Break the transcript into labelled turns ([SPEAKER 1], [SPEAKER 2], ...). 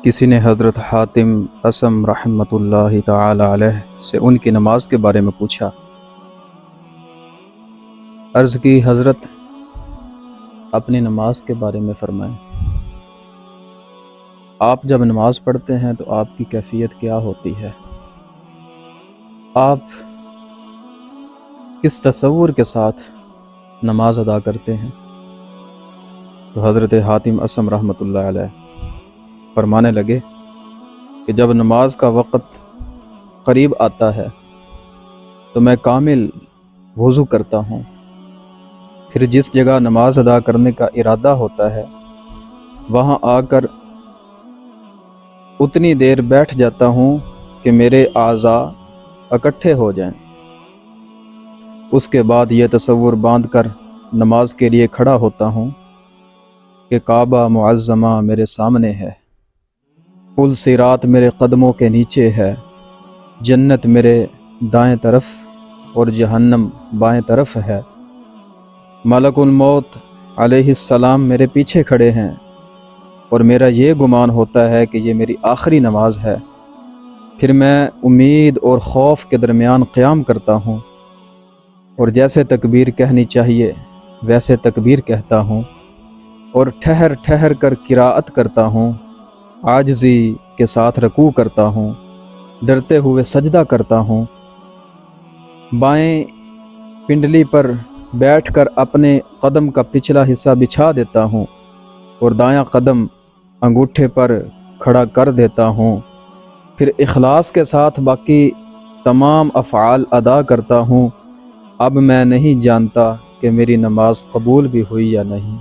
[SPEAKER 1] کسی نے حضرت حاتم اسم رحمۃ اللہ تعالی علیہ سے ان کی نماز کے بارے میں پوچھا۔ عرض کی حضرت اپنی نماز کے بارے میں فرمائیں۔ آپ جب نماز پڑھتے ہیں تو آپ کی کیفیت کیا ہوتی ہے؟ آپ کس تصور کے ساتھ نماز ادا کرتے ہیں؟ تو حضرت حاتم اسم رحمۃ اللہ علیہ فرمانے لگے کہ جب نماز کا وقت قریب آتا ہے تو میں کامل وضو کرتا ہوں، پھر جس جگہ نماز ادا کرنے کا ارادہ ہوتا ہے وہاں آ کر اتنی دیر بیٹھ جاتا ہوں کہ میرے اعضاء اکٹھے ہو جائیں۔ اس کے بعد یہ تصور باندھ کر نماز کے لیے کھڑا ہوتا ہوں کہ کعبہ معظمہ میرے سامنے ہے، پل صراط میرے قدموں کے نیچے ہے، جنت میرے دائیں طرف اور جہنم بائیں طرف ہے، ملک الموت علیہ السلام میرے پیچھے کھڑے ہیں اور میرا یہ گمان ہوتا ہے کہ یہ میری آخری نماز ہے۔ پھر میں امید اور خوف کے درمیان قیام کرتا ہوں اور جیسے تکبیر کہنی چاہیے ویسے تکبیر کہتا ہوں اور ٹھہر ٹھہر کر قراءت کرتا ہوں، عاجزی کے ساتھ رکوع کرتا ہوں، ڈرتے ہوئے سجدہ کرتا ہوں، بائیں پنڈلی پر بیٹھ کر اپنے قدم کا پچھلا حصہ بچھا دیتا ہوں اور دایاں قدم انگوٹھے پر کھڑا کر دیتا ہوں، پھر اخلاص کے ساتھ باقی تمام افعال ادا کرتا ہوں۔ اب میں نہیں جانتا کہ میری نماز قبول بھی ہوئی یا نہیں۔